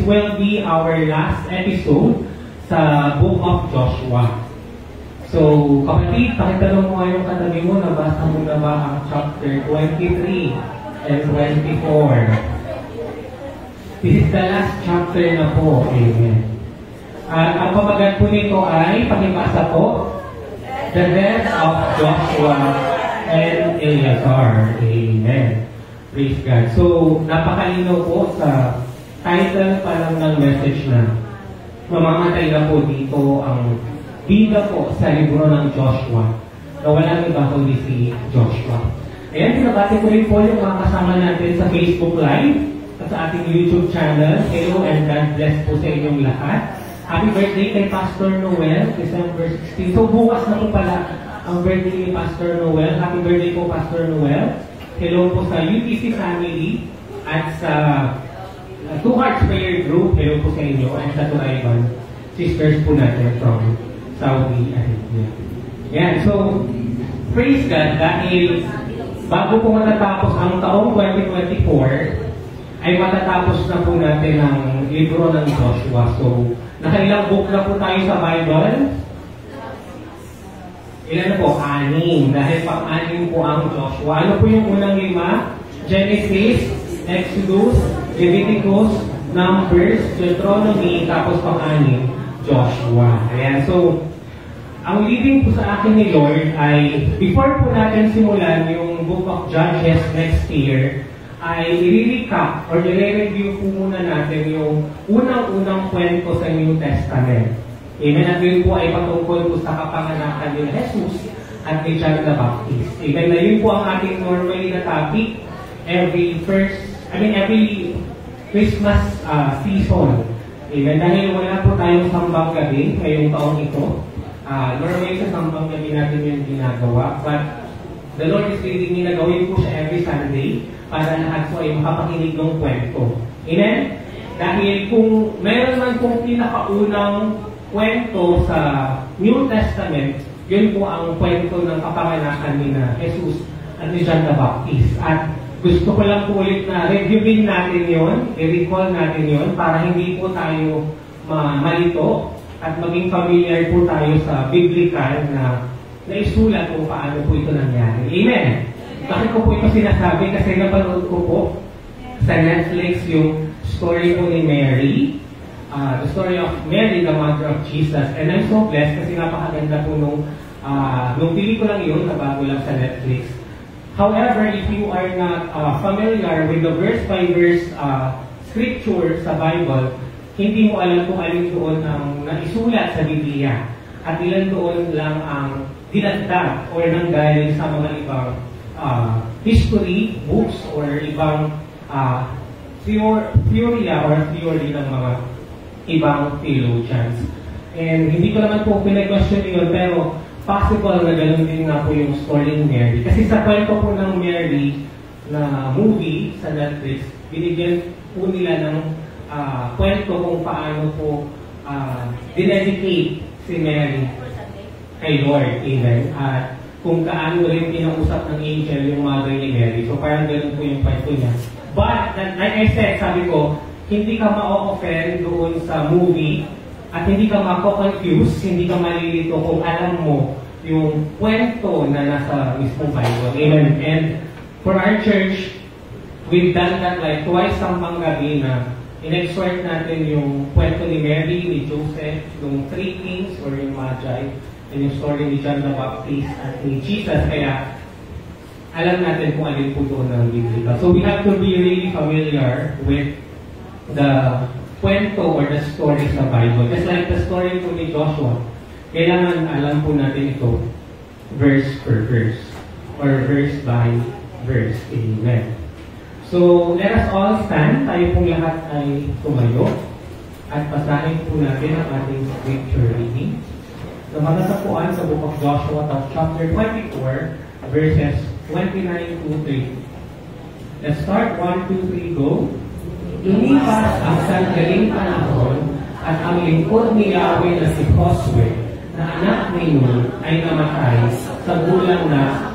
will be our last episode sa Book of Joshua. So, kapatid, pakitanong mo yung katabi mo, nabasa mo na ba ang chapter 23 and 24? This is the last chapter na po. Amen. At ang pamagat po nito ay, pakibasa po, The Death of Joshua and Eleazar. Amen. Praise God. So, napakalino po sa title pa lang ng message na mamamatay na po dito ang bida po sa libro ng Joshua na walang iba kundi si Joshua. Ayan, pinabati ko rin po yung mga kasama natin sa Facebook Live at sa ating YouTube channel. Hello and God bless po sa inyong lahat. Happy birthday kay Pastor Noel, December 16. So bukas na po pala ang birthday ni Pastor Noel. Happy birthday po, Pastor Noel. Hello po sa UTC family at sa Two Hearts Prayer Group. Hello po sa inyo and sa Turaiban sisters po natin from Saudi Arabia. Yan, so praise God dahil bago po matatapos ang taong 2024 ay matatapos na po natin ang libro ng Joshua. So, nakailang book na po tayo sa Bible? Ilan na po? 6. Dahil pang-6 po ang Joshua. Ano po yung unang 5? Genesis, Exodus, Leviticus, Numbers, Deuteronomy, tapos pang-6, Joshua. Ayan. So, ang leading po sa akin ni Lord ay, before po natin simulan yung Book of Judges next year, ay i-recap or i-review po muna natin yung unang-unang kwento sa New Testament. Amen. At yun po ay patungkol po sa kapanganakan ni Jesus at ni John the Baptist. Amen. Na yun po ang ating normally na topic every Christmas season. Amen. Dahil wala po tayong sambang gabi ngayong taong ito. Normally sa sambang gabi natin yung ginagawa. But the Lord is leading me na gawin po siya every Sunday para lahat po ay makapakinig ng kwento. Amen? Dahil kung meron man pong pinakaunang kwento sa New Testament, yun po ang kwento ng kapanganakan ni na Jesus at ni John the Baptist. At gusto ko lang po ulit na reviewin natin yun, i-recall natin yun, para hindi po tayo malito at maging familiar po tayo sa biblical na isulat kung paano po ito nangyari. Amen? Bakit ko po ito sinasabi? Kasi napanood ko po sa Netflix yung story po ni Mary, the story of Mary, the mother of Jesus. And I'm so blessed kasi napakaganda po nung pelikulang yun na bago lang sa Netflix. However, if you are not familiar with the verse-by-verse scripture sa Bible, hindi mo alam kung alin doon ang naisulat sa Biblia. At ilan doon lang ang dinagdag or nanggaling sa mga ibang history books or ibang theory ng mga ibang theologians. And hindi ko naman po pinag-question yun, pero possible na ganoon din nga po yung story ni Mary. Kasi sa kwento po ng Mary na movie sa Netflix, binigyan po nila ng kwento kung paano po dinedicate si Mary kay Lord. Amen. At kung kaano rin pinausap ng angel yung mother ni Mary. So parang ganoon po yung kwento niya. But, like I said, sabi ko, hindi ka ma-offend doon sa movie at hindi ka mako-confuse, hindi ka malilito kung alam mo yung kwento na nasa mismo Bible. Amen. And for our church, we've done that like twice sampang gabi na in-exhort natin yung kwento ni Mary, ni Joseph, yung 3 kings or yung Magi, and yung story ni John the Baptist at ni Jesus. Kaya alam natin kung alin po doon ng Biblia. So we have to be really familiar with the kwento or the story sa Bible. Just like the story po ni Joshua, kailangan alam po natin ito verse per verse or verse by verse. Amen. So let us all stand. Tayo pong lahat ay tumayo at basahin po natin ang ating scripture reading. So matatagpuan sa Book of Joshua chapter 24 verses 29 to 30. Let's start. 1, 2, 3, go. Lumipas ang sandaling panahon at ang lingkod ni Yahweh na si Josue na anak ni Nun ay namatay sa gulang na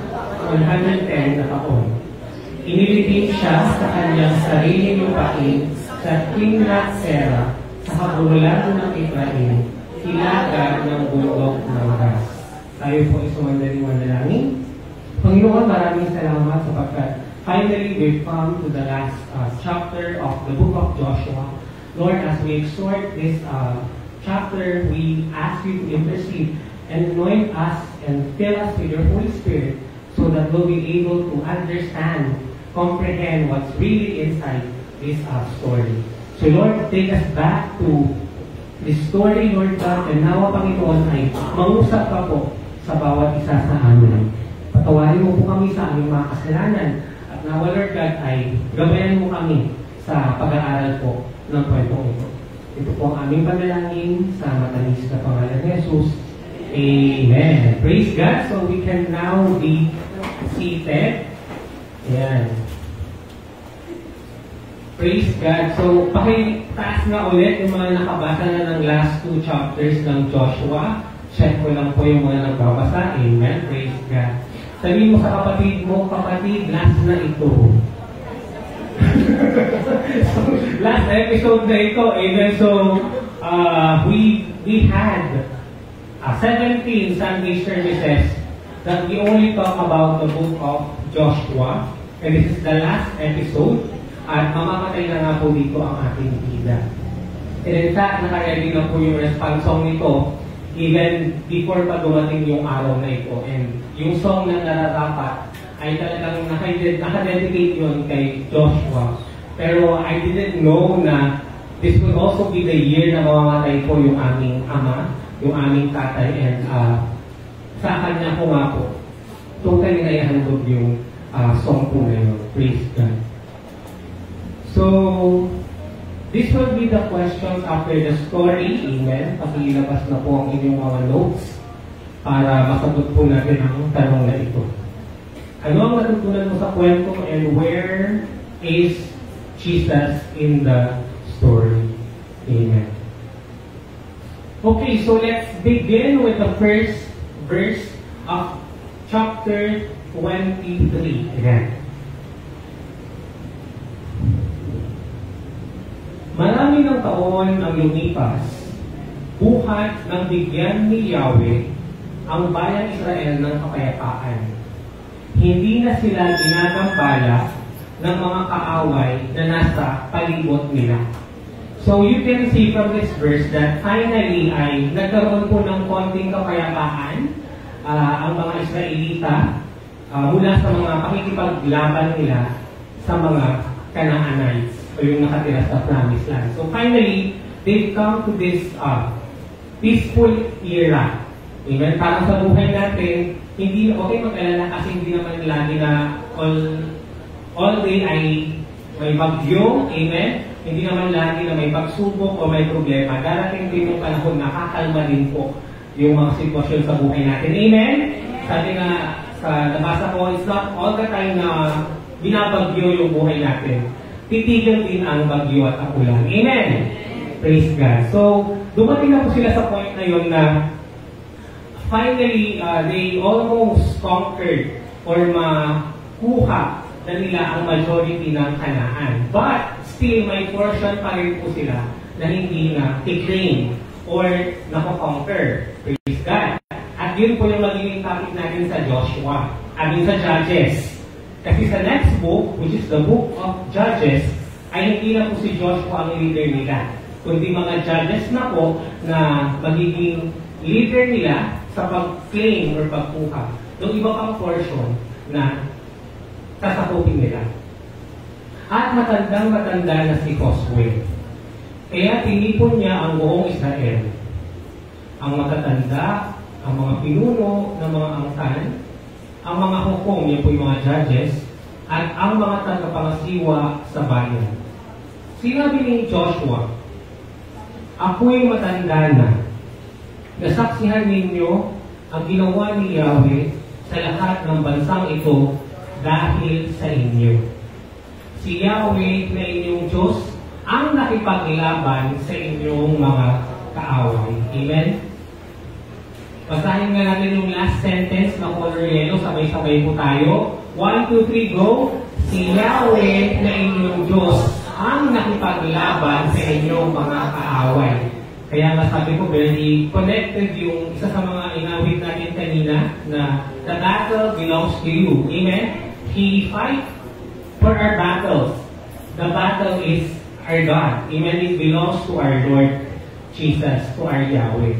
110 na taon. Inilibing siya sa kanyang sariling lupain sa Timnath Serah, sa kabululan ng Efraim, hilaga ng bundok ng Ras. Tayo po isumandaling manalangin. Panginoon, maraming salamat sapagkat finally we've come to the last chapter of the book of Joshua. Lord, as we exhort this chapter, we ask you to intercede and anoint us and fill us with your Holy Spirit so that we'll be able to understand, comprehend what's really inside this story. So Lord, take us back to this story, Lord God, and nawa Panginoon ay mangusap ka po sa bawat isa sa amin. Patawarin mo po kami sa aming mga kasalanan at nawa, Lord God, ay gabayan mo kami sa pag-aaral po ng kwentong ito. Ito po ang aming panalangin sa matamis na pangalan ni Jesus. Amen. Praise God. So we can now be seated. Ayan. Praise God. So pakitaas na ulit yung mga nakabasa na ng last 2 chapters ng Joshua. Check ko lang po yung mga nagbabasa. Amen. Praise God. Sabihin mo sa kapatid mo, kapatid, last na ito. So, last episode na ito. Amen. So we had 17 Sunday services that we only talk about the book of Joshua. And this is the last episode. At mamamatay na nga po dito ang ating bida. And in fact, nakaready na po yung response song nito even before pa dumating yung araw na ito. And yung song na nararapat ay talagang nakadedicate yun kay Joshua. Pero I didn't know na this would also be the year na mamamatay po yung aming ama, yung aming tatay, and sa kanya po nga po, totally na ihandog yung song po na yun. Praise God. So, this will be the questions after the story. Amen. Pakilabas na po ang inyong mga notes para masagot po natin ang tanong na ito. Ano ang natutunan mo sa kwento and where is Jesus in the story? Amen. Okay, so let's begin with the first verse of chapter 23. Amen. Marami ng taon ang lumipas, buhat ng bigyan ni Yahweh ang bayang Israel ng kapayapaan. Hindi na sila ginagambala ng mga kaaway na nasa palibot nila. So you can see from this verse that finally ay nagkaroon po ng konting kapayapaan ang mga Israelita mula sa mga pakikipaglaban nila sa mga Canaanites o yung nakatira sa Promised Land. So finally, they've come to this peaceful era. Amen? Parang sa buhay natin, hindi okay mag-alala kasi hindi naman lagi na all day ay may bagyo. Amen? Hindi naman lagi na may pagsubok o may problema. Darating din yung panahon na kakalma din po yung mga sitwasyon sa buhay natin. Amen? Sabi nga sa nabasa ko, it's not all the time na binabagyo yung buhay natin. Titigil din ang bagyo at ang ulan. Amen? Praise God. So, dumating na po sila sa point na yun na finally, they almost conquered or makuha na nila ang majority ng Canaan. But, still, may portion pa rin po sila na hindi na i-claim or nako-conquer. Praise God. At yun po yung magiging topic natin sa Joshua. Sa Judges. Kasi sa next book, which is the book of Judges, ay hindi na po si Joshua ang leader nila. Kundi mga judges na po na magiging leader nila sa pag-claim or pagkuha ng iba pang portion na sasakupin nila. At matandang-matanda na si Joshua. Kaya tinipon niya ang buong Israel. Ang matatanda, ang mga pinuno ng mga angkan, ang mga hukom, yan po yung mga judges, at ang mga tagapangasiwa sa bayan. Sinabi ni Joshua, ako'y matanda na. Nasaksihan ninyo ang ginawa ni Yahweh sa lahat ng bansang ito dahil sa inyo. Si Yahweh na inyong Diyos ang nakipaglaban sa inyong mga kaaway. Amen? Basahin nga natin yung last sentence na color yellow. Sabay-sabay po tayo. 1, 2, 3, go! Si Yahweh na inyong Diyos ang nakipaglaban sa inyong mga kaaway. Kaya nga sabi ko, very connected yung isa sa mga inawit natin kanina na the battle belongs to you. Amen? He fights for our battles. The battle is our God. Amen? It belongs to our Lord Jesus, to our Yahweh.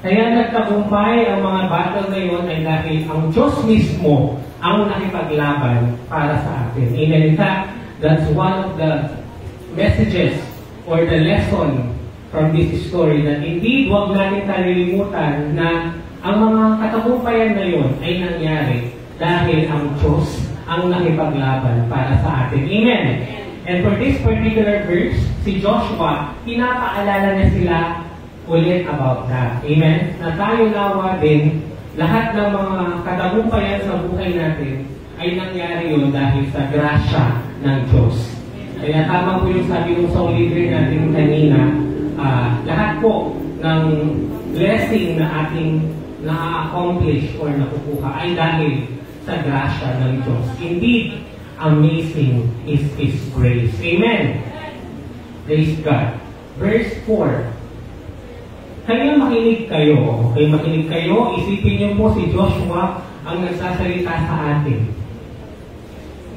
Kaya nagtagumpay ang mga battle na yun ay dahil ang Diyos mismo ang nakipaglaban para sa atin. Amen? In fact, that's one of the messages or the lesson from this story that indeed, huwag natin kalilimutan na ang mga katagumpayan na yun ay nangyari dahil ang Diyos ang nakipaglaban para sa atin. Amen? And for this particular verse, si Joshua, pinapaalala niya sila ulit about that. Amen? Na tayo nawa din, lahat ng mga katagumpayan sa buhay natin ay nangyari yun dahil sa grasya ng Diyos. Kaya tama po yung sabi ng song leader natin kanina, lahat po ng blessing na ating na-accomplish or nakukuha ay dahil sa grasya ng Diyos. Indeed, amazing is His grace. Amen? Praise God. Verse 4. Kaya makinig kayo. Okay, makinig kayo. Isipin niyo po si Joshua ang nagsasalita sa atin.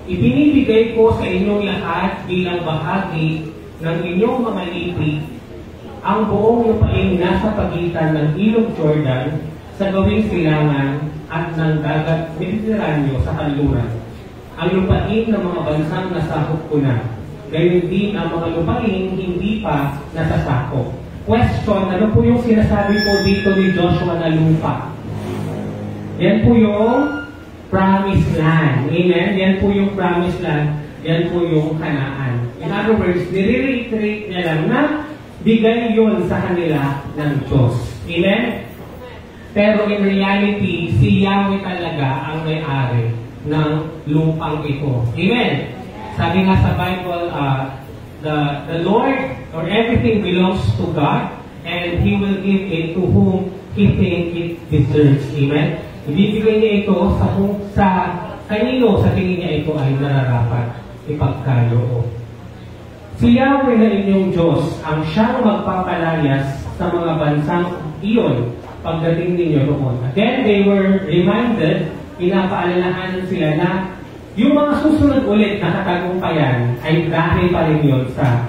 Ibinibigay ko sa inyong lahat bilang bahagi ng inyong mga lipi ang buong lupain nasa pagitan ng Ilog Jordan sa gawing silangan at ng dagat Mediteraneo sa kanluran. Ang lupain ng mga bansang nasakop ko na. Gayon din ang mga lupain hindi pa nasasakop. Question, ano po yung sinasabi po dito ni Joshua na lupa? Yan po yung promised land. Amen? Yan po yung promised land. Yan po yung Kanaan. In other words, nire-reiterate niya lang na bigay yun sa kanila ng Diyos. Amen? Pero in reality, si Yahweh talaga ang may-ari ng lupang ito. Amen? Sabi nga sa Bible, the Lord or everything belongs to God and He will give it to whom He thinks it deserves. Amen? Ibibigay niya ito sa kanino sa tingin niya ito ay nararapat ipagkaloob. Si Yahweh na inyong Diyos ang siyang magpapalayas sa mga bansang iyon pagdating ninyo roon. Again, they were reminded, pinapaalalahanan sila na yung mga susunod ulit na katagumpayan ay dahil pa rin yun sa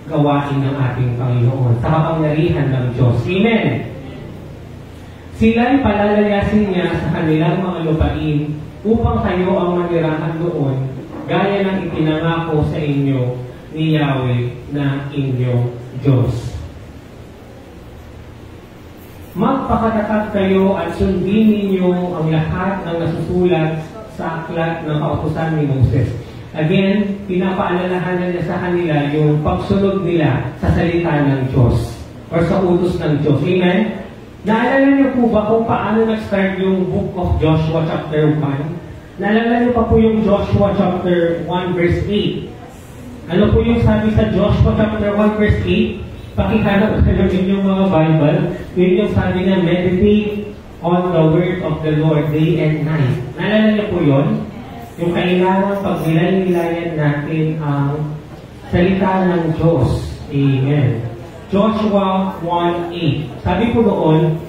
gawain ng ating Panginoon, sa kapangyarihan ng Diyos. Amen! Sila'y palalayasin niya sa kanilang mga lupain upang kayo ang manirahan doon gaya ng ipinangako sa inyo ni Yahweh na inyong Diyos. Magpakatatag kayo at sundin ninyo ang lahat ng nasusulat sa aklat ng kautusan ni Moses. Again, pinapaalalahanan niya sa kanila yung pagsunod nila sa salita ng Diyos or sa utos ng Diyos. Amen? Naalala niyo po ba kung paano nag-start yung book of Joshua chapter 1? Naalala niyo pa po yung Joshua chapter 1 verse 8? Ano po yung sabi sa Joshua chapter 1 verse 8? Pakihanap kayo yung mga Bible. Yun yung sabi na meditate on the word of the Lord day and night. Naalala niyo po yun? Yung kailangan pag nilayan natin ang salita ng Diyos. Amen. Joshua 1:8. Sabi po doon,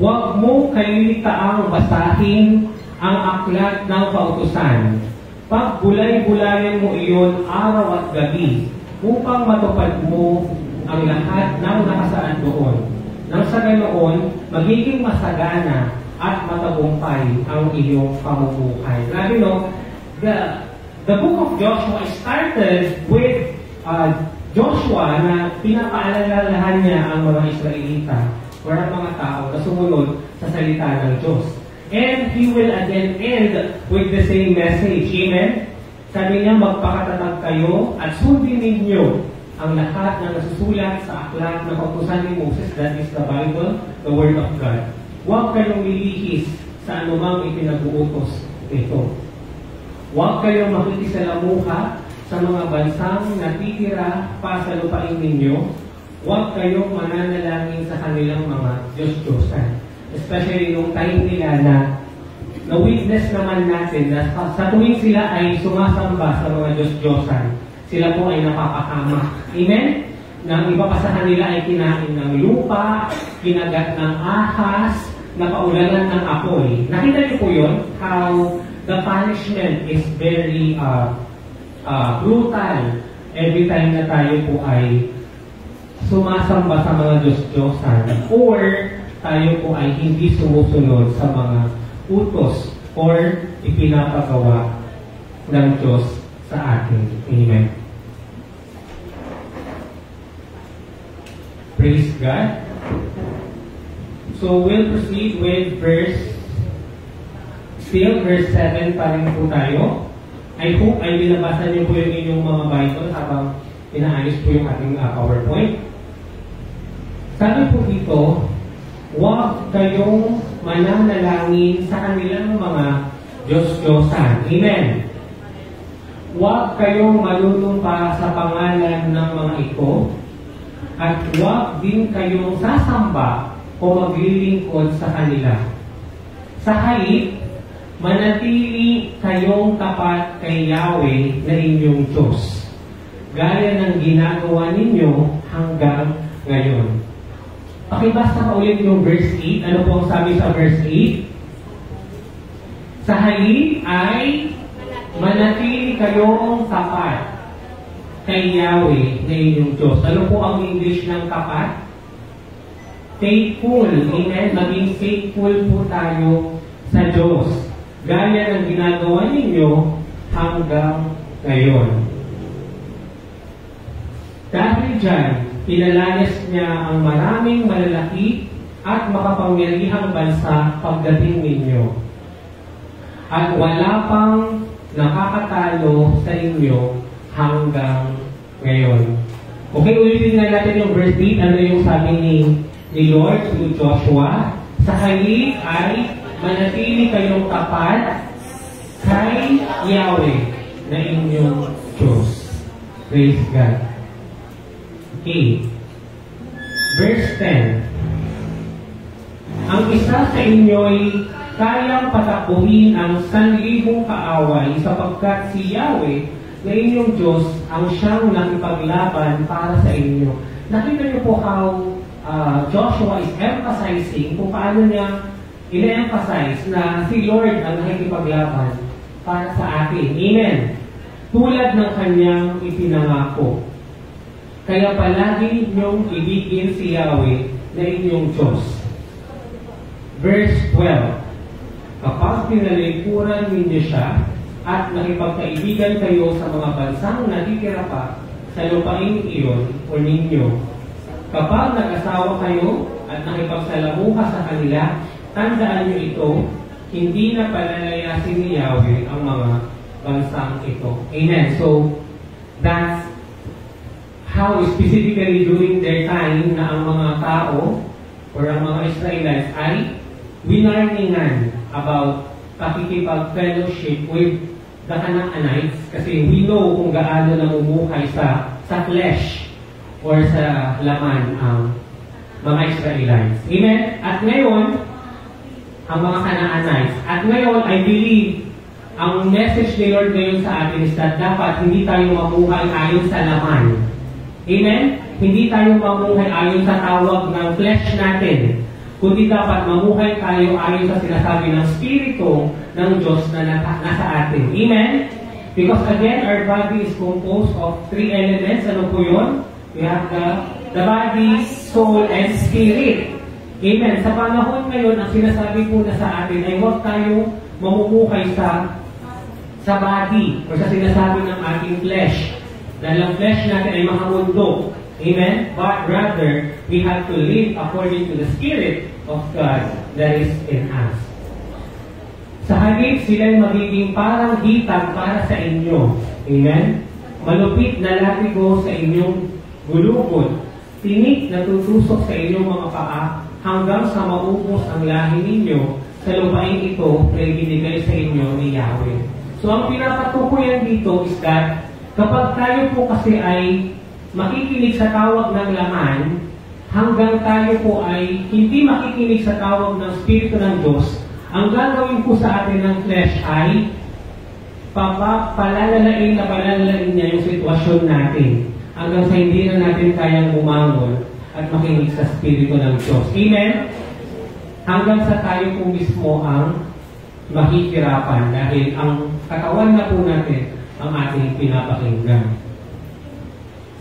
huwag mo kalilitaang basahin ang aklat ng kautusan. Pagbulay-bulayan mo iyon araw at gabi upang matupad mo ang lahat ng nakasaad doon. Nang sa ganoon, magiging masagana at matagumpay ang iyong pamumuhay. Grabe no, the book of Joshua started with Joshua na pinapaalalahan niya ang mga Israelita o ang mga tao na sumunod sa salita ng Diyos. And he will again end with the same message. Amen? Sabi niya, magpakatatag kayo at sundin ninyo ang lahat na nasusulat sa aklat na kautusan ni Moses, that is the Bible, the Word of God. Huwag kayong lilihis sa anumang ipinag-uutos ito. Huwag kayong makikisalamuha sa mga bansang natitira pa sa lupain ninyo. Huwag kayong mananalangin sa kanilang mga Diyos-Diyosan. Especially nung time nila na na-witness naman natin na sa tuwing sila ay sumasamba sa mga Diyos-Diyosan, sila po ay napapakama. Amen? Nang iba pa sa kanila ay kinain ng lupa, kinagat ng ahas, napaulanan ng apoy. Nakita niyo po yun? How the punishment is very brutal every time na tayo po ay sumasamba sa mga Diyos-Diyosan or tayo po ay hindi sumusunod sa mga utos or ipinapagawa ng Diyos sa atin. Amen. Praise God. So we'll proceed with verse 7 pa rin po tayo. I hope ay binabasa niyo po yung inyong mga Bible habang inaayos po yung ating PowerPoint. Sabi po dito, huwag kayong mananalangin sa kanilang mga Diyos-Diyosan. Amen. Huwag kayong malulumpa sa pangalan ng mga ito, at huwag din kayong sasamba o maglilingkod sa kanila. Sa halip, manatili kayong tapat kay Yahweh na inyong Diyos, gaya ng ginagawa ninyo hanggang ngayon. Pakibasa pa ulit yung verse 8. Ano po ang sabi sa verse 8? Sa halip ay manatili kayong tapat kay Yahweh na inyong Diyos. Ano po ang English ng tapat? Faithful. Amen? Maging faithful po tayo sa Diyos, gaya ng ginagawa ninyo hanggang ngayon. Dahil dyan, pinalayas niya ang maraming malalaki at makapangyarihang bansa pagdating ninyo. At wala pang nakakatalo sa inyo hanggang ngayon. Okay, ulitin nga natin yung verse 8. Ano yung sabi ni Lord to Joshua? Sa halip ay manatili kayong tapat kay Yahweh na inyong Diyos. Praise God. Okay. Verse 10. Ang isa sa inyo'y kayang patakbuhin ang 1,000 kaaway sapagkat si Yahweh na inyong Diyos ang siyang nakipaglaban para sa inyo. Nakita niyo po how Joshua is emphasizing kung paano niya ina-emphasize na si Lord ang nakikipaglaban para sa atin. Amen. Tulad ng kanyang ipinangako. Kaya palagi niyong ibigin si Yahweh na inyong Diyos. Verse 12. Kapag pinalikuran ninyo siya at nakipagkaibigan kayo sa mga bansang natitira pa sa lupain iyon o ninyo, kapag nag-asawa kayo at nakipagsalamuha sa kanila, tandaan niyo ito, hindi na palalayasin ni Yahweh ang mga bansang ito. Amen. So, that's how specifically during their time na ang mga tao or ang mga Israelites ay winarningan about pakikipag-fellowship with the Canaanites kasi we know kung gaano namumuhay sa flesh or sa laman ang mga Israelites. Amen? At ngayon, ang mga Canaanites. At ngayon, I believe, ang message ni Lord ngayon sa atin is that dapat hindi tayo mamuhay ayon sa laman. Amen? Hindi tayo mamuhay ayon sa tawag ng flesh natin, kundi dapat mamuhay tayo ayon sa sinasabi ng Espiritu ng Diyos na nasa atin. Amen? Because again, our body is composed of 3 elements. Ano po yun? We have the body, soul, and spirit. Amen? Sa panahon ngayon, ang sinasabi po na sa atin ay huwag tayo mamumuhay sa body or sa sinasabi ng ating flesh. Dahil ang flesh natin ay mga mundo. Amen? But rather, we have to live according to the Spirit of God that is in us. Sa halip, sila'y magiging parang hitag para sa inyo. Amen? Malupit na latigo sa inyong gulugod. Tinik na tutusok sa inyong mga paa hanggang sa maubos ang lahi ninyo sa lupain ito na ibinigay sa inyo ni Yahweh. So, ang pinapatukoyan dito is that kapag tayo po kasi ay makikinig sa tawag ng laman, hanggang tayo po ay hindi makikinig sa tawag ng Espiritu ng Diyos, Ang gagawin po sa atin ng flesh ay palalalain niya yung sitwasyon natin hanggang sa hindi na natin kayang umangon at makinig sa Espiritu ng Diyos. Amen? Hanggang sa tayo po mismo ang mahihirapan dahil ang katawan na po natin ang ating pinapakinggan.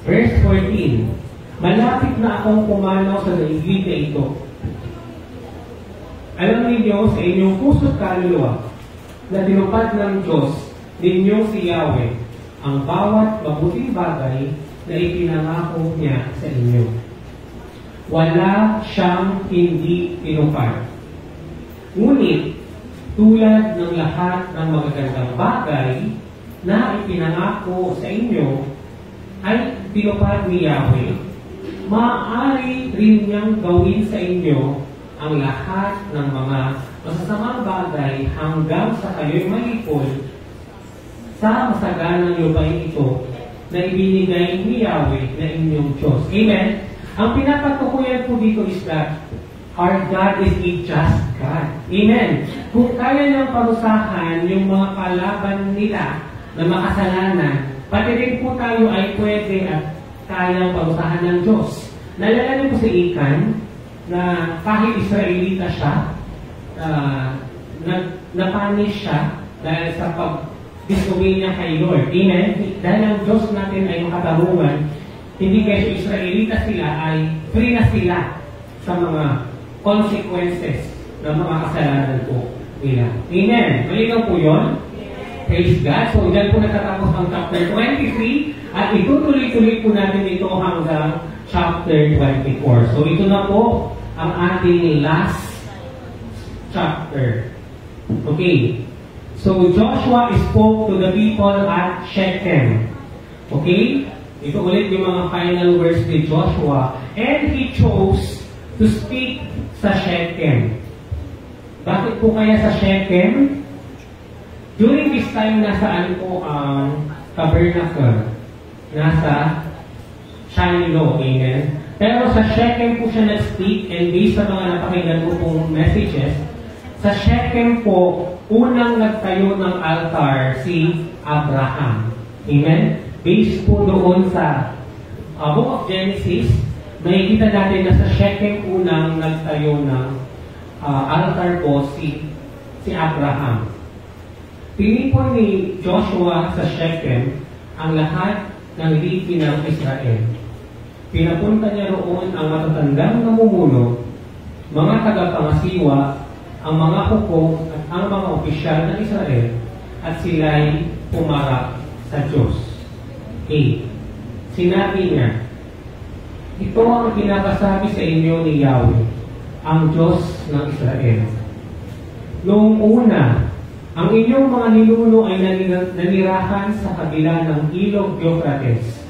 Verse 14, malapit na akong pumanaw sa daigdig na ito. Alam ninyo sa inyong puso't kaluluwa na tinupad ng Diyos ninyong si Yahweh ang bawat mabuting bagay na ipinangako niya sa inyo. Wala siyang hindi tinupad. Ngunit, tulad ng lahat ng magagandang bagay na ipinangako sa inyo ay tinupad ni Yahweh, maaari rin niyang gawin sa inyo ang lahat ng mga masasamang bagay hanggang sa kayo'y malipol sa masaganang lupain ito na ibinigay ni Yahweh na inyong Diyos. Amen? Ang pinapatukuyan po dito is that our God is a just God. Amen? Kung kaya niyang parusahan yung mga kalaban nila na makasalanan, pati rin po tayo ay pwede at kayang parusahan ng Diyos. Nalala niyo po si Achan, na kahit Israelita siya, napanish siya dahil sa pag-disobey niya kay Lord. Amen? Dahil ang Diyos natin ay makatarungan, hindi kayo Israelita sila, ay free na sila sa mga consequences ng mga kasalanan po nila. Amen? Malinaw po yun? Praise God. So, dyan po natatapos ang chapter 23 at itutuloy-tuloy po natin ito hanggang chapter 24. So, ito na po ang ating last chapter. Okay. So, Joshua spoke to the people at Shechem. Okay? Ito ulit yung mga final words ni Joshua. And he chose to speak sa Shechem. Bakit po kaya sa Shechem? During this time, nasaan po ang tabernacle? Nasa Shiloh. Amen? Pero sa Shechem po siya nag-speak, and based sa mga napakinggan ko pong messages, sa Shechem po, unang nagtayo ng altar si Abraham. Amen? Based po doon sa Book of Genesis, makikita natin na sa Shechem unang nagtayo ng altar po si Abraham. Tinipon ni Joshua sa Shechem ang lahat ng lipi ng Israel. Pinapunta niya roon ang matatandang namumuno, mga tagapangasiwa, ang mga hukong at ang mga opisyal ng Israel, at sila'y pumarap sa Diyos. Sinabi niya, ito ang pinapasabi sa inyo ni Yahweh, ang Diyos ng Israel. Noong una, ang inyong mga ninuno ay nanirahan sa kabila ng ilog Euphrates.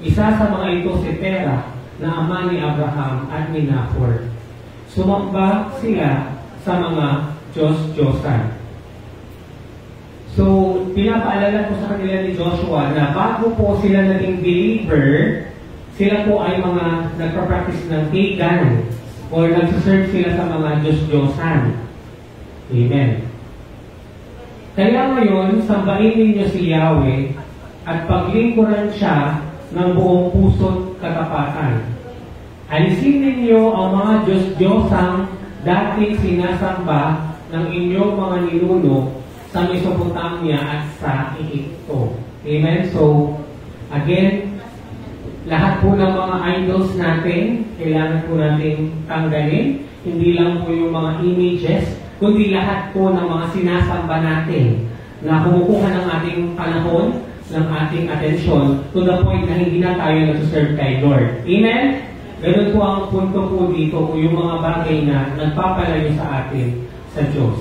Isa sa mga ito si Terah, na ama ni Abraham at ni Nahor. Sumamba sila sa mga Diyos-Diyosan. So, pinapaalala ko sa kanila ni Joshua na bago po sila naging believer, sila po ay mga nagpa-practice ng pagan or nagsaserve sila sa mga Diyos-Diyosan. Amen. Kaya ngayon, sambahin ninyo si Yahweh at paglingkuran siya ng buong puso't katapatan. Alisin ninyo ang mga Diyos-Diyosang dating sinasamba ng inyong mga ninuno sa Mesopotamia at sa Egypto. Amen? So, again, lahat po ng mga idols natin, kailangan po natin tanggalin. Hindi lang po yung mga images, kundi lahat po ng mga sinasamba natin na kumukuha ng ating panahon, ng ating atensyon, to the point na hindi na tayo nag-serve kay Lord. Amen? Ganun po ang punto po dito, o yung mga bagay na nagpapalayo sa atin sa Diyos.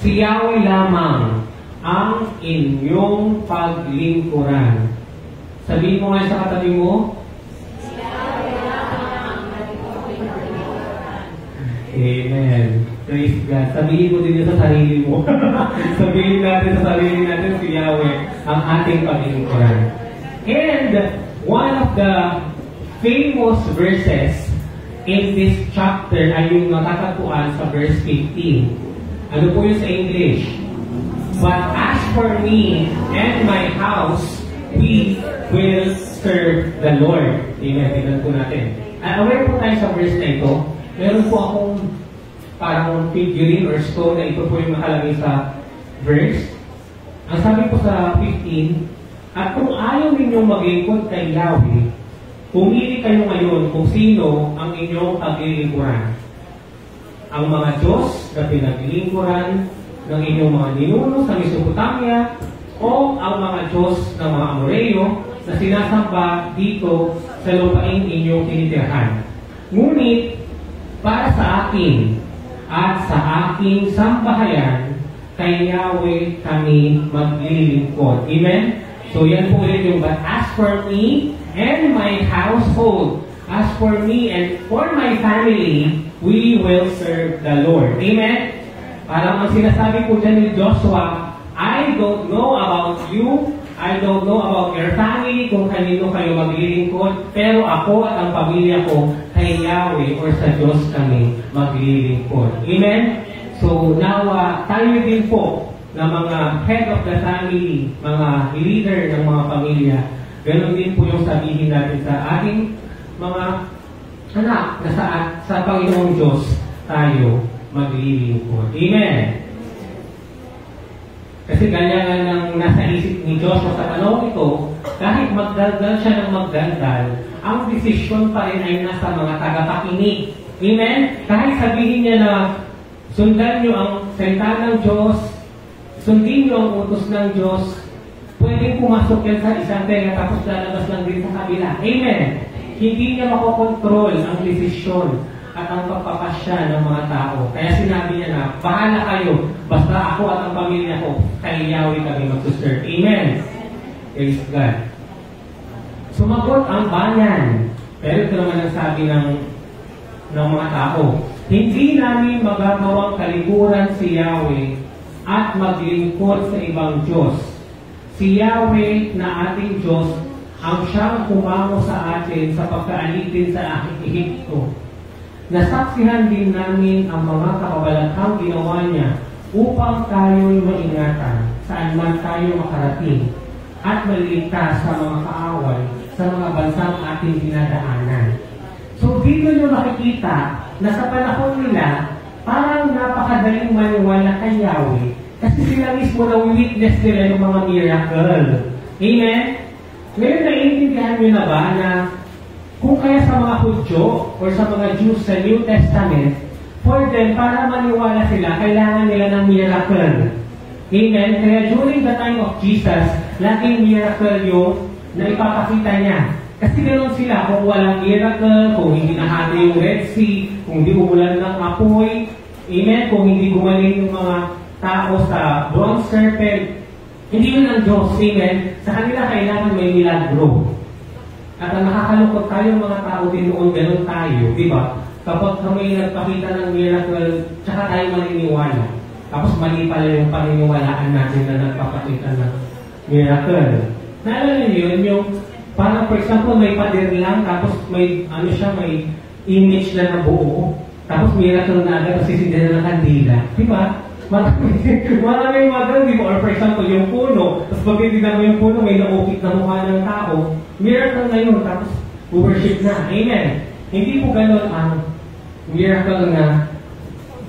Si Yahweh lamang ang inyong paglingkuran. Sabihin mo nga sa katabi mo, si Yahweh lamang ang inyong paglingkuran. Amen. Praise God. Sabihin mo din sa sarili mo. Sabihin natin sa sarili natin si Yahweh ang ating paglingkuran. And one of the famous verses in this chapter ay yung natatagpuan sa verse 15. Ano po yun sa English? But as for me and my house, we will serve the Lord. Amen. Tignan po natin. Aware po tayo sa verse na ito. Meron po akong parang figurine or stone na ito po yung nakalagay sa verse. Ang sabi po sa 15, at kung ayaw ninyong maglingkod kay Yahweh, pumili kayo ngayon kung sino ang inyong paglilingkuran. Ang mga Diyos na pinaglilingkuran ng inyong mga ninuno sa Mesopotamia o ang mga Diyos ng mga Amoreo na sinasamba dito sa lupain inyong tinitirhan. Ngunit, para sa akin at sa aking sambahayan, kay Yahweh kami maglilingkod. Amen? So yan po ulit yung, but as for me and my household, as for me and for my family, we will serve the Lord. Amen? Parang ang sinasabi po dyan ni Joshua, I don't know about you, I don't know about your family, kung kanino kayo maglilingkod, pero ako at ang pamilya ko, kay Yahweh or sa Diyos kami maglilingkod. Amen? So, now, tayo din po na mga head of the family, mga leader ng mga pamilya, ganoon din po yung sabihin natin sa ating mga anak na sa Panginoong Diyos tayo maglilingkod. Amen? Kasi ganyan nga nang nasa isip ni Joshua sa panahon ito, kahit magdaldal siya ng magdaldal, ang desisyon pa rin ay nasa mga tagapakinig. Amen? Kahit sabihin niya na sundan niyo ang salita ng Diyos, sundin niyo ang utos ng Diyos, pwedeng pumasok yan sa isang tenga tapos lalabas lang din sa kabila. Amen? Hindi niya makokontrol ang desisyon at ang pagpapasya ng mga tao. Kaya sinabi niya na, bahala kayo, basta ako at ang pamilya ko, kay Yahweh kami magsuserve. Amen? Praise God. Sumagot ang bayan. Pero ito naman ang sabi ng mga tao. Hindi namin magagawang kalikuran si Yahweh at maglingkod sa ibang Diyos. Si Yahweh na ating Diyos ang siyang kumamo sa atin sa pagkaalitin sa aking Ehipto. Nasaksihan din namin ang mga kababalaghang ginawa niya upang tayo'y maingatan saan man tayo makarating at maligtas sa mga kaaway sa mga bansang ating dinadaanan. So dito nyo makikita na sa panahon nila, parang napakadaling maniwala kay Yahweh kasi sila mismo na-witness nila ng mga miracle. Amen? Ngayon naiintindihan nyo na ba na kung kaya sa mga Hudyo or sa mga Jews sa New Testament, for them, para maniwala sila, kailangan nila ng miracle. Amen? Kaya during the time of Jesus, laging miracle yung na ipapakita niya. Kasi ganoon sila, kung walang miracle, kung hindi nahati yung Red Sea, kung hindi umulan ng apoy, amen? Kung hindi gumaling yung mga tao sa bronze serpent, hindi yun ang Diyos, amen? Sa kanila kailangan may milagro. At ang nakakalungkot tayo mga tao din noon, ganoon tayo, di ba? Kapag kami nagpakita ng miracle, tsaka tayo maniniwala. Tapos mali pala yung paniniwalaan natin na nagpapakita ng miracle. Naalala niyo yun, yung parang for example, may pader lang, tapos may, may image na nabuo, tapos miracle na agad, tapos sisindihan na ng kandila. Di ba? Maraming magal, di ba? Or for example, yung puno, tapos pag titignan mo yung puno, may naukit na mukha ng tao, miracle na yun, tapos worship na. Amen. Hindi po ganun ang miracle na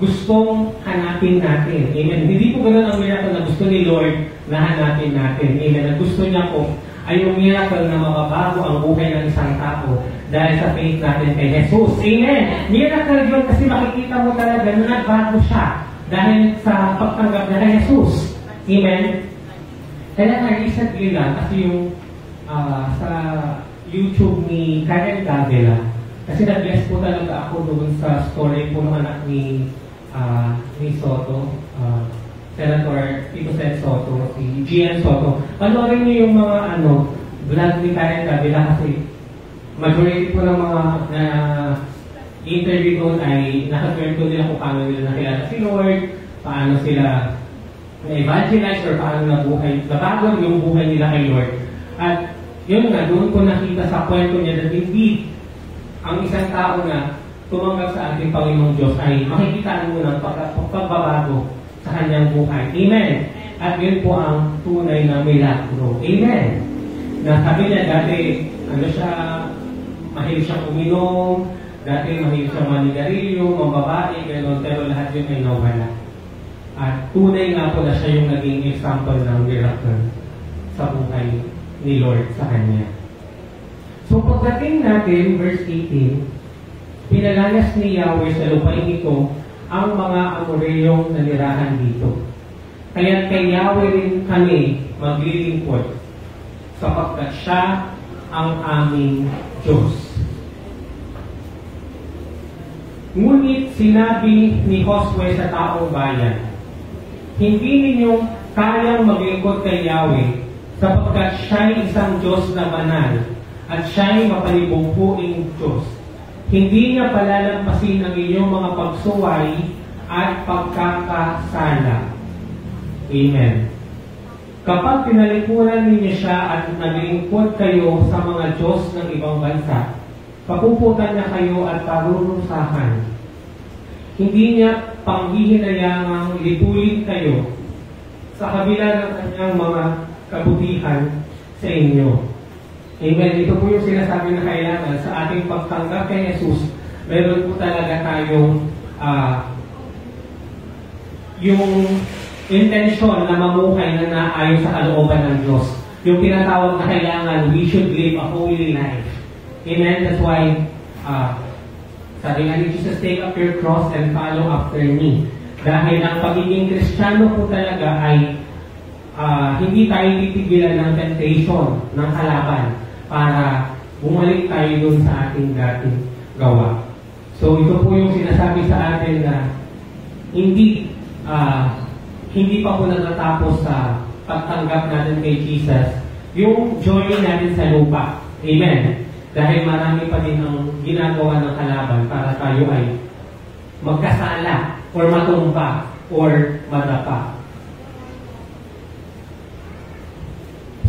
gustong hanapin natin. Amen. Hindi po ganun ang miracle na gusto ni Lord na hanapin natin. Amen. Ang gusto niya po ay yung miracle na mababago ang buhay ng isang tao dahil sa faith natin kay Jesus. Amen. Miracle yun kasi makikita mo talaga na nagbago siya dahil sa pagtanggap niya kay Jesus. Amen. Kaya nga recently lang kasi yung sa YouTube ni Karen Davila, kasi nag-bless po talaga ako doon sa story po ng anak ni Soto, Senator Tito Sen Soto, si Gian Soto. Panoorin niyo yung mga vlog ni Karen Davila kasi majority po ng mga interview doon ay nakakwento nila kung paano nila nakilala si Lord, paano sila na-evangelize or paano nabago yung buhay nila kay Lord. At yun nga, doon ko nakita sa kwento niya na hindi ang isang tao na tumanggap sa ating Panginoong Diyos ay makikita mo ng pagbabago sa kanyang buhay. Amen. At yun po ang tunay na milagro. Amen. Nasabi niya dati, mahilig siyang uminom, dati mahilig siyang manigarilyo, mambabae, gano'n, pero lahat yun ay nawala. At tunay nga po na siya yung naging example ng miracle sa buhay ni Lord sa kanya. So pagdating natin, verse 18, pinalayas ni Yahweh sa lupain ito ang mga Amoreyong nanirahan dito. Kaya kay Yahweh rin kami maglilingkod sapagkat siya ang aming Diyos. Ngunit sinabi ni Josue sa taong bayan, hindi ninyo kayang maglingkod kay Yahweh sapagkat siya'y isang Diyos na banal at siya'y mapalibugbuing Diyos. Hindi niya palalampasin ang inyong mga pagsuway at pagkakasala. Amen. Kapag tinalikuran ninyo siya at naglingkod kayo sa mga Diyos ng ibang bansa, papuputan niya kayo at parurusahan. Hindi niya panghihinayangang litulin kayo sa kabila ng kanyang mga kabutihan sa inyo. Amen. Ito po yung sinasabi na kailangan sa ating pagtanggap kay Jesus. Meron po talaga tayong yung intention na mamuhay na naayon sa kalooban ng Diyos. Yung tinatawag na kailangan, we should live a holy life. Amen. That's why sabi nga ni Jesus, take up your cross and follow after me. Dahil ang pagiging Kristiyano po talaga ay hindi tayo titigilan ng temptation ng kalaban para bumalik tayo dun sa ating dating gawa. So ito po yung sinasabi sa atin na hindi pa po natatapos sa pagtanggap natin kay Jesus yung journey natin sa lupa. Amen. Dahil marami pa din ang ginagawa ng kalaban para tayo ay magkasala or matumba or madapa.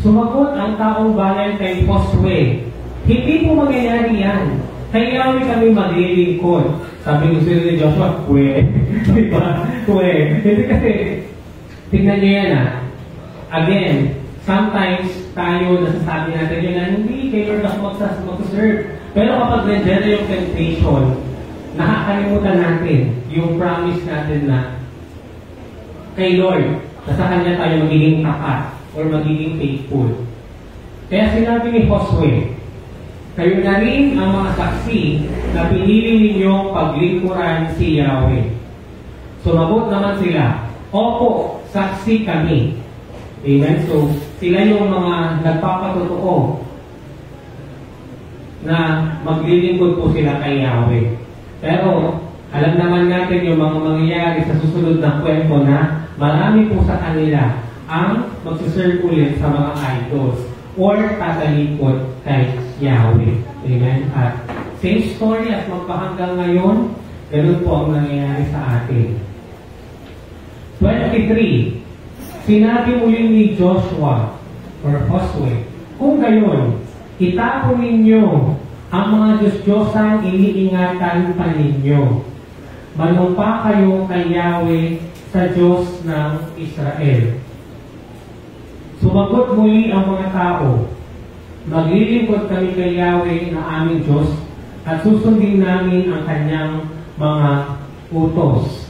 Sumagot ang taong bayan kay Josue, hindi po mangyayari yan. Kaya kami maglilingkod. Sabi ko sila ni Joshua, diba? Hindi kasi, tignan niyo yan Again, sometimes tayo nasasabi natin yun na hindi kayo mag-serve. Pero kapag nandiyan yung temptation, nakakalimutan natin yung promise natin na kay Lord, na sa Kanya tayo magiging tapat or magiging faithful. Kaya sinabi ni Josue, kayo na rin ang mga saksi na pinili ninyong paglingkuran si Yahweh. Sumagot naman sila, opo, saksi kami. Amen? So, sila yung mga nagpapatotoo na maglilingkod po sila kay Yahweh. Pero, alam naman natin yung mga mangyayari sa susunod na kwento na marami po sa kanila ang magsiserve ulit sa mga idols or tatalikod kay Yahweh. Amen? At same story at magpahanggang ngayon, ganun po ang nangyayari sa atin. 23. Sinabi muli ni Joshua or Josue, kung gayon, itapon ninyo ang mga Diyos-Diyosang iniingatan pa ninyo. Manumpa kayo kay Yahweh sa Diyos ng Israel. Sumagot muli ang mga tao, maglilingkod kami kay Yahweh na aming Diyos at susundin namin ang kanyang mga utos.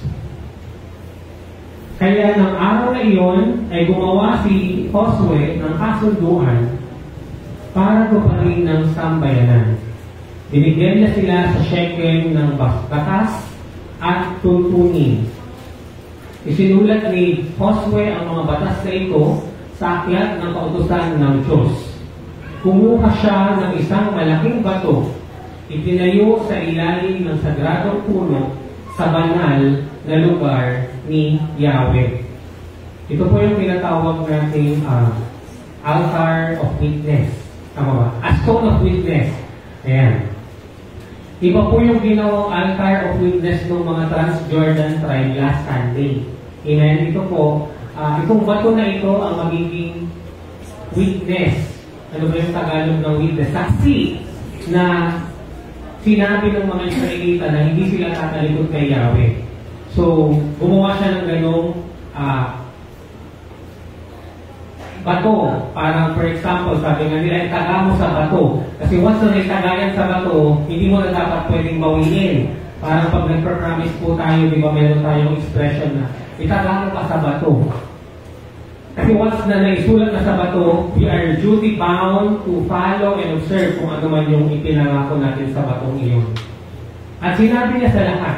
Kaya ng araw na iyon ay gumawa si Josue ng kasunduan para tuparin ng sambayanan. Binigyan niya sila sa Shechem ng batas at tuntunin. Isinulat ni Josue ang mga batas na ito sa aklat ng kautusan ng Diyos. Kumuha siya ng isang malaking bato, itinayo sa ilalim ng sagradong puno sa banal na lugar ni Yahweh. Ito po yung tinatawag natin altar of witness. Tama ba? A stone of witness. Ayan. Iba po yung ginawang altar of witness ng mga Transjordan tribe last Sunday. Amen. Ito po, itong bato na ito ang magiging witness. Ano ba yung Tagalog ng witness? Saksi na sinabi ng mga Israelita na hindi sila tatalikod kay Yahweh. So, gumawa siya ng ganong bato. Parang for example, sabi nga nila, itaga mo sa bato. Kasi once na itagayan sa bato, hindi mo na dapat pwedeng bawiin. Parang pag nagpa-promise po tayo, di ba meron tayong expression na itaga mo ka sa bato. Kasi once na naisulat na sa bato, we are duty bound to follow and observe kung ano man yung ipinangako natin sa batong iyon. At sinabi niya sa lahat,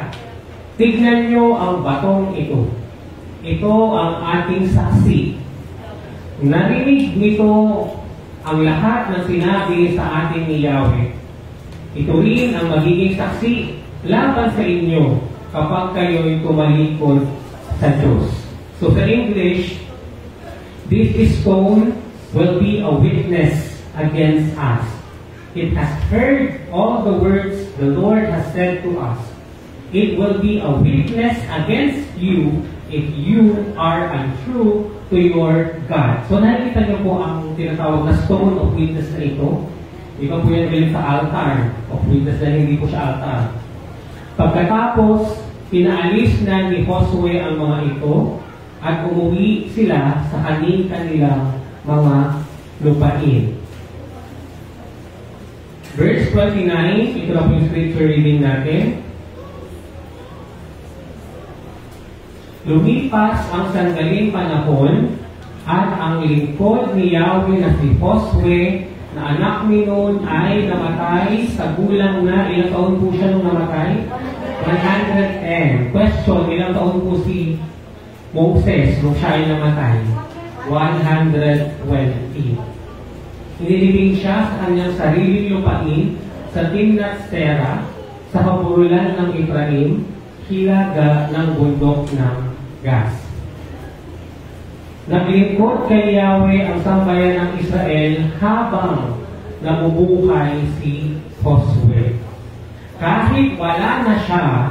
tignan niyo ang batong ito. Ito ang ating saksi. Narinig nito ang lahat ng sinabi sa atin ni Yahweh. Ito rin ang magiging saksi laban sa inyo kapag kayo'y tumalikod sa Diyos. So sa English, this stone will be a witness against us. It has heard all the words the Lord has said to us. It will be a witness against you if you are untrue to your God. So nakikita niyo po ang tinatawag na stone of witness na ito. Iba po yan galing sa altar of witness na hindi po siya altar. Pagkatapos, pinaalis na ni Josue ang mga ito at umuwi sila sa kanilang mga lupain. Verse 29, ito na po yung scripture reading natin. Lumipas ang sandaling panahon at ang lingkod ni Yahweh na si Josue na anak ni Nun ay namatay sa gulang na ilang taon po siya nung namatay? 110. Question, ilang taon po si Moses nung siya ay namatay? 120. Inilibing siya sa kanyang sariling lupain sa Timnath Serah sa paburulan ng Ephraim, hilaga ng bundok ng Gas. Naglingkod kay Yahweh ang sambayan ng Israel habang nabubuhay si Josue. Kahit wala na siya,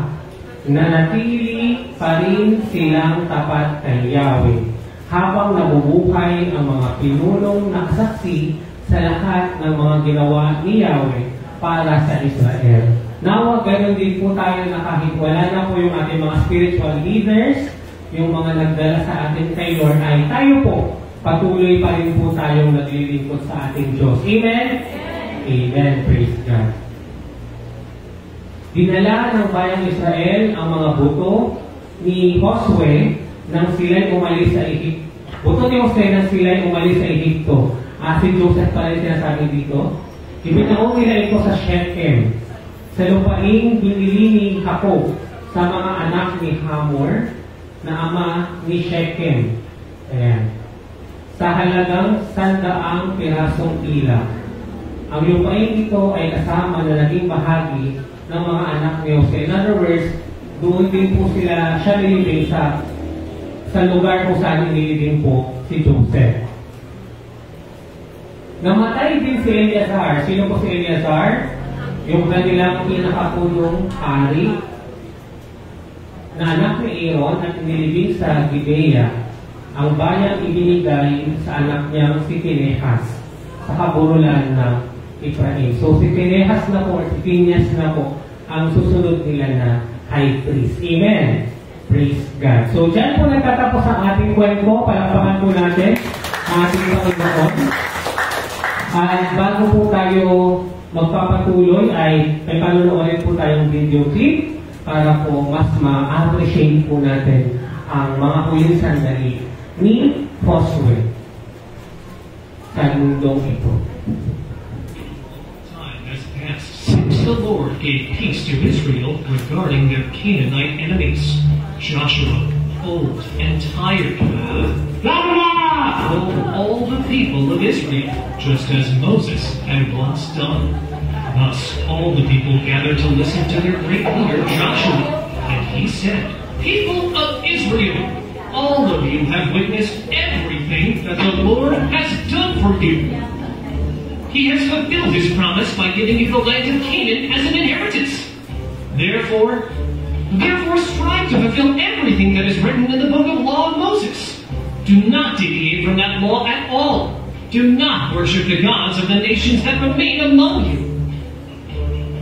nanatili pa rin silang tapat kay Yahweh habang nabubuhay ang mga pinunong nakasaksi sa lahat ng mga ginawa ni Yahweh para sa Israel. Nawa, ganun din po tayo na kahit wala na po yung ating mga spiritual leaders, yung mga nagdala sa atin kay Lord, ay tayo po, patuloy pa rin po tayong naglilingkod sa ating Diyos. Amen? Amen. Praise God. Dinala ng bayang Israel ang mga buto ni Josue nang sila'y umalis sa Egypto. Buto ni Josue nang sila'y umalis sa Egypto. Si Joseph pala yung sinasabi dito. Ibinaon nila ito sa Shechem, sa lupaing binili ni Jacob sa mga anak ni Hamor na ama ni Shechem. Ayan. Sa halagang 100 pirasong tila. Ang lupain ito ay kasama na naging bahagi ng mga anak ni Jose. In other words, doon din po siya nilibing sa lugar kung saan nilibing po si Joseph. Namatay din si Eleazar. Sino po si Eleazar? Yung kanilang pinakapulong hari na anak ni Aaron at nilibing sa Gibea. Ang bayang ibinigay sa anak niyang si Pinehas sa kaburulan ng Ephraim. So si Pinehas na po, si Pinehas na po ang susunod nila na high priest. Amen. Praise God. So dyan po nagtatapos ang ating kwento. Palakpakan po natin ang ating Panginoon. At bago po tayo magpapatuloy ay may panunuorin po tayong video clip para po mas ma-appreciate po natin ang mga huling sandali ni Josue sa mundong ito. Time has passed since the Lord gave peace to Israel regarding their Canaanite enemies. Joshua, old and tired, told all the people of Israel, just as Moses had once done. Thus, all the people gathered to listen to their great leader, Joshua. And he said, "People of Israel, all of you have witnessed everything that the Lord has done for you. He has fulfilled his promise by giving you the land of Canaan as an inheritance. Therefore, strive to fulfill everything that is written in the book of law of Moses. Do not deviate from that law at all. Do not worship the gods of the nations that remain among you.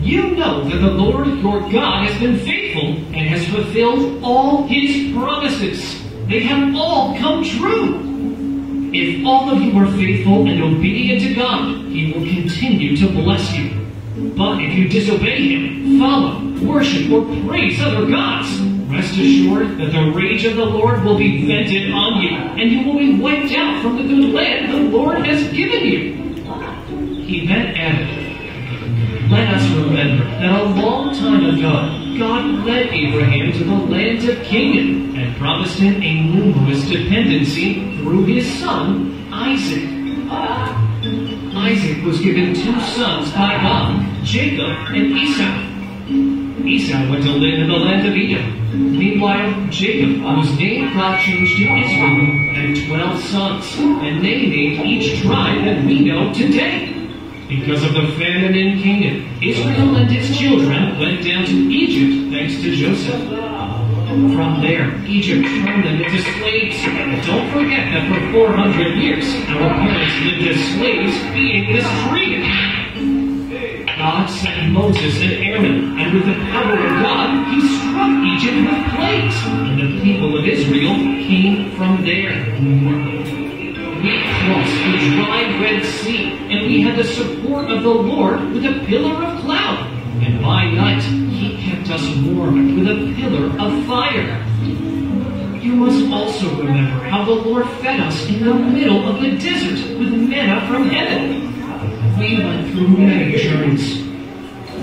You know that the Lord your God has been faithful and has fulfilled all his promises. They have all come true. If all of you are faithful and obedient to God, he will continue to bless you. But if you disobey him, follow, worship, or praise other gods, rest assured that the rage of the Lord will be vented on you, and you will be wiped out from the good land the Lord has given you. He then added, let us remember that a long time ago, God led Abraham to the land of Canaan and promised him a numerous dependency through his son, Isaac. Isaac was given 2 sons by God, Jacob and Esau. Esau went to live in the land of Edom. Meanwhile, Jacob, whose name God changed to Israel, had 12 sons, and they named each tribe that we know today. Because of the famine in Canaan, Israel and his children went down to Egypt thanks to Joseph. From there, Egypt turned them into slaves. Don't forget that for 400 years, our parents lived as slaves, being mistreated. God sent Moses and Aaron, and with the power of God, he struck Egypt with plagues, and the people of Israel came from there. We crossed the dry Red Sea, and we had the support of the Lord with a pillar of cloud. And by night, he kept us warm with a pillar of fire. You must also remember how the Lord fed us in the middle of the desert with manna from heaven. We went through many journeys.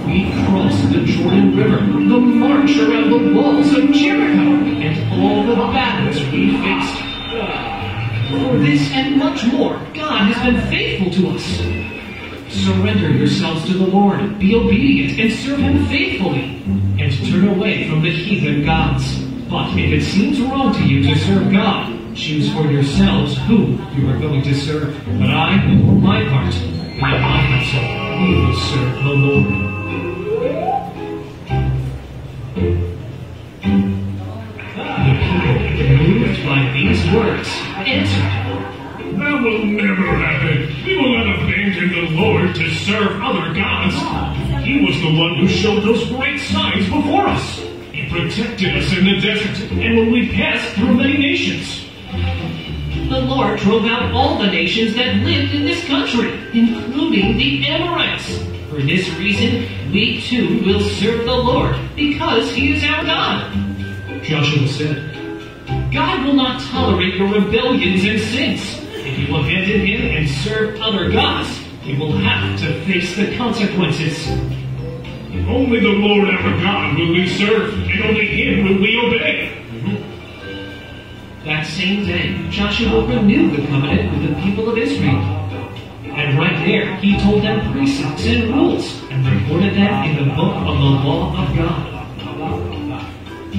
We crossed the Jordan River, the march around the walls of Jericho, and all the battles we faced. For this and much more, God has been faithful to us. Surrender yourselves to the Lord, be obedient, and serve him faithfully, and turn away from the heathen gods. But if it seems wrong to you to serve God, choose for yourselves who you are going to serve. But I, for my part, and my household, we will serve the Lord. The people, moved by these words, answered, that will never happen. We will not abandon the Lord to serve other gods. He was the one who showed those great signs before us. He protected us in the desert and when we passed through many nations. The Lord drove out all the nations that lived in this country, including the Amorites. For this reason, we too will serve the Lord, because he is our God. Joshua said, God will not tolerate your rebellions and sins. If you abandon him and serve other gods, you will have to face the consequences. Only the Lord our God will we serve, and only him will we obey. That same day, Joshua renewed the covenant with the people of Israel. And right there, he told them precepts and rules, and recorded them in the book of the law of God.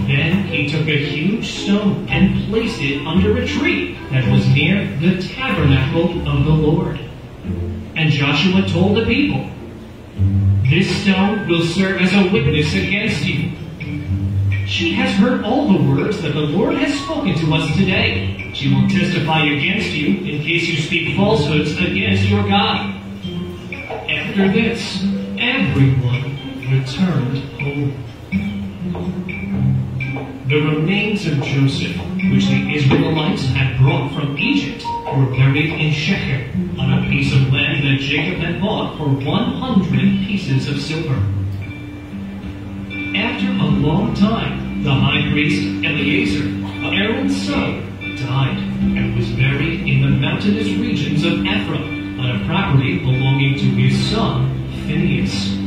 Then he took a huge stone and placed it under a tree that was near the tabernacle of the Lord. And Joshua told the people, this stone will serve as a witness against you. She has heard all the words that the Lord has spoken to us today. She will testify against you in case you speak falsehoods against your God. After this, everyone returned home. The remains of Joseph, which the Israelites had brought from Egypt, were buried in Shechem, on a piece of land that Jacob had bought for 100 pieces of silver. After a long time, the high priest Eleazar, Aaron's son, died and was buried in the mountainous regions of Ephraim, on a property belonging to his son Phinehas.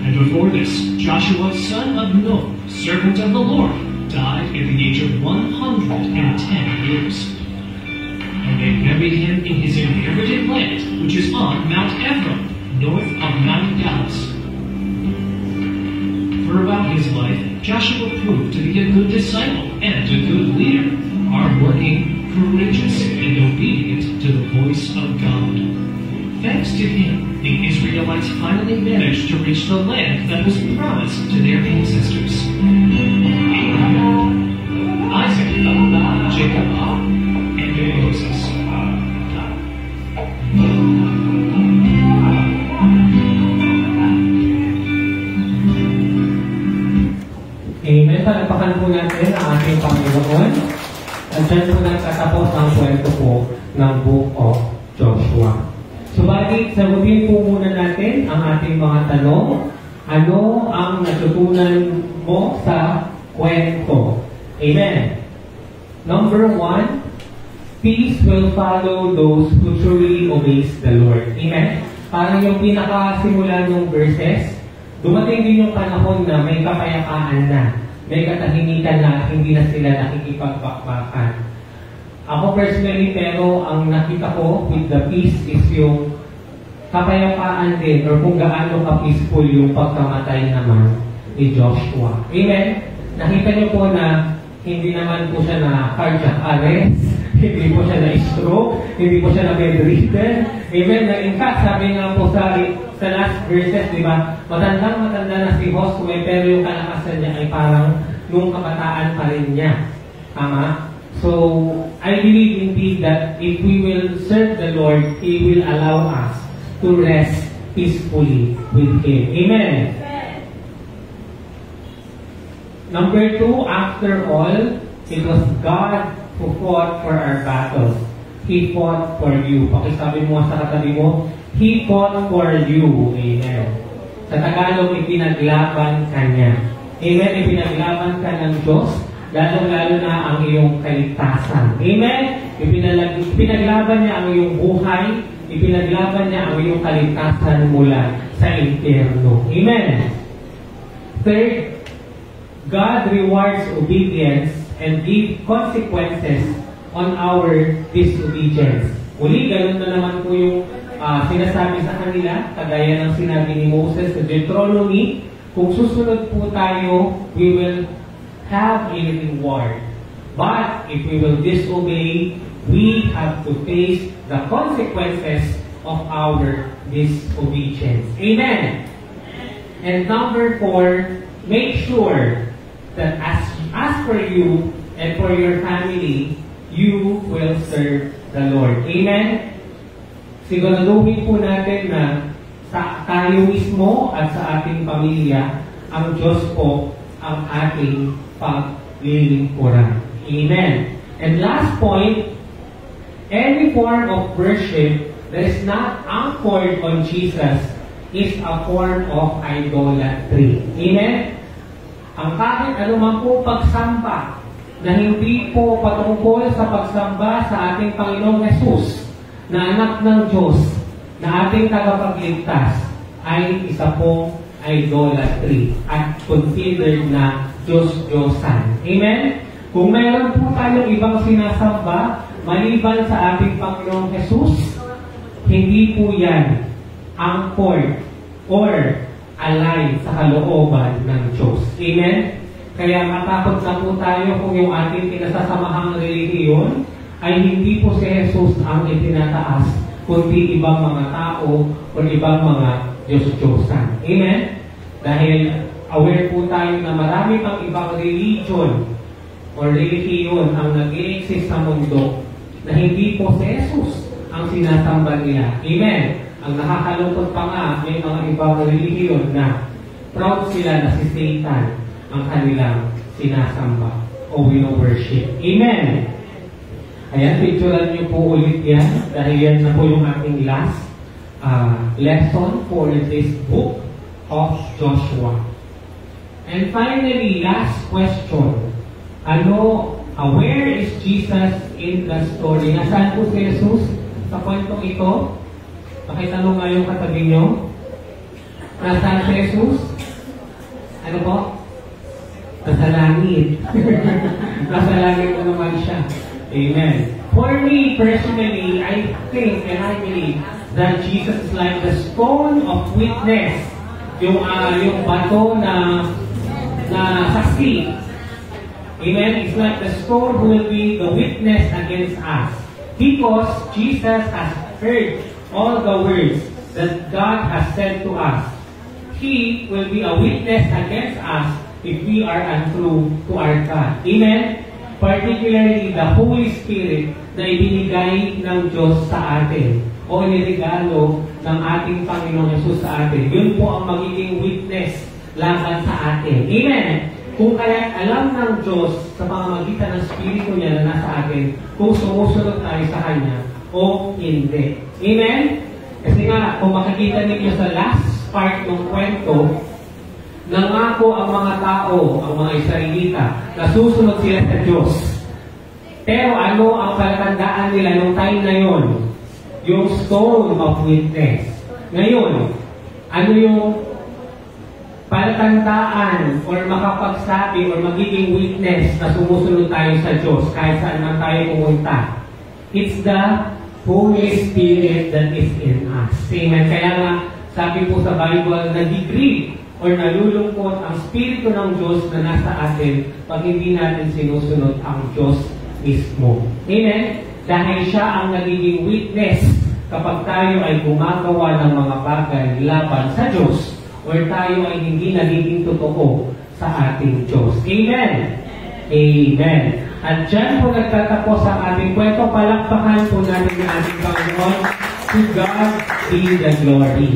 And before this, Joshua, son of Nun, servant of the Lord, died at the age of 110 years. And they buried him in his inherited land, which is on Mount Ephraim, north of Mount Gaash. Throughout his life, Joshua proved to be a good disciple and a good leader, hardworking, courageous, and obedient to the voice of God. Thanks to him, the Israelites finally managed to reach the land that was promised to their ancestors. Abraham, Isaac, Jacob, and Moses. isang kwento po ng Book of Joshua. Subalit, sagutin po muna natin ang ating mga tanong. Ano ang natutunan mo sa kwento? Amen. Number 1, peace will follow those who truly obeys the Lord. Amen. Parang yung pinakasimula ng verses, dumating din yung panahon na may kapayapaan na, may katahimikan na, hindi na sila nakikipagbakbakan. Ako personally, pero ang nakita ko with the peace is yung kapayapaan din, or kung gaano ka-peaceful yung pagkamatay naman ni Joshua. Amen? Nakita niyo po na hindi naman po siya na cardiac arrest, hindi po siya na stroke, hindi po siya na bedridden. Amen? Na in fact, sabi nga po sa last verses, di ba? Matanda na si Joshua, pero yung kalakasan niya ay parang nung kabataan pa rin niya. Tama? So, I believe indeed that if we will serve the Lord, He will allow us to rest peacefully with Him. Amen? Number 2, after all, it was God who fought for our battles. He fought for you. Pakisabi mo sa katabi mo, He fought for you. Amen. Sa Tagalog, ipinaglaban ka niya. Amen. Ipinaglaban ka ng Diyos, lalong-lalo na ang iyong kaligtasan. Amen. Ipinaglaban niya ang iyong buhay, ipinaglaban niya ang iyong kaligtasan mula sa impyerno. Amen. Third, God rewards obedience and gives consequences on our disobedience. Uli, ganun na naman po yung sinasabi sa kanila, kagaya ng sinabi ni Moses sa Deuteronomy, kung susunod po tayo, we will have a reward. But if we will disobey, we have to face the consequences of our disobedience. Amen. And number 4, make sure that as for you and for your family, you will serve the Lord. Amen? Siguraduhin po natin na sa tayo mismo at sa ating pamilya, ang Diyos po ang ating paglilingkuran. Amen? And last point, any form of worship that is not anchored on Jesus is a form of idolatry. Amen? Ang kahit anuman po pagsamba na hindi po patungkol sa pagsamba sa ating Panginoong Jesus na anak ng Diyos na ating tagapagligtas ay isa pong idolatry at considered na Diyos-Diyosan. Amen? Kung mayroon po tayong ibang sinasamba maliban sa ating Panginoong Jesus, hindi po yan anchored or align sa kalooban ng Diyos. Amen? Kaya matakot na po tayo kung yung ating pinasasamahang relihiyon ay hindi po si Jesus ang itinataas, kundi ibang mga tao o ibang mga Diyos-Diyosan. Amen? Dahil aware po tayo na marami pang ibang religion o relihiyon ang nag-i-exist sa mundo na hindi po si Jesus ang sinasamba nila. Amen? Ang nakakalungkot pa nga, may mga ibang relihiyon na proud sila na si Satan ang kanilang sinasamba o wino-worship. Amen! Ayan, picturean niyo po ulit yan dahil yan na po yung ating last lesson for this book of Joshua. And finally, last question. Where is Jesus in the story? Nasaan po si Jesus sa kwentong ito? Pakitanong nga yung katabi nyo. Nasaan si Jesus? Ano po? Nasa langit. Nasa langit na naman siya. Amen. For me, personally, I think and I believe that Jesus is like the stone of witness. Yung bato na saksi. Amen. It's like the stone who will be the witness against us. Because Jesus has heard all the words that God has said to us. He will be a witness against us if we are untrue to our God. Amen? Particularly the Holy Spirit na ibinigay ng Diyos sa atin o niregalo ng ating Panginoong Jesus sa atin. Yun po ang magiging witness laban sa atin. Amen? Kung kaya alam ng Diyos sa pamamagitan ng Espiritu niya na nasa atin, kung sumusunod tayo sa Kanya o hindi. Amen? Kasi nga, kung makikita ninyo sa last part ng kwento, nangako ang mga tao, ang mga Israelita, na susunod sila sa Diyos. Pero ano ang palatandaan nila nung time na yon? Yung stone of witness. Ngayon, ano yung palatandaan or makapagsabi or magiging witness na sumusunod tayo sa Diyos kahit saan man tayo pumunta? It's the Holy Spirit that is in us. Amen. Kaya nga, sabi po sa Bible, nag-grieve or nalulungkot ang Espiritu ng Diyos na nasa atin pag hindi natin sinusunod ang Diyos mismo. Amen? Dahil siya ang nagiging witness kapag tayo ay gumagawa ng mga bagay laban sa Diyos or tayo ay hindi nagiging totoo sa ating Diyos. Amen? Amen. At dyan po nagtatapos ang ating kwento. Palakpakan po natin ang ating Panginoon. To God be the glory.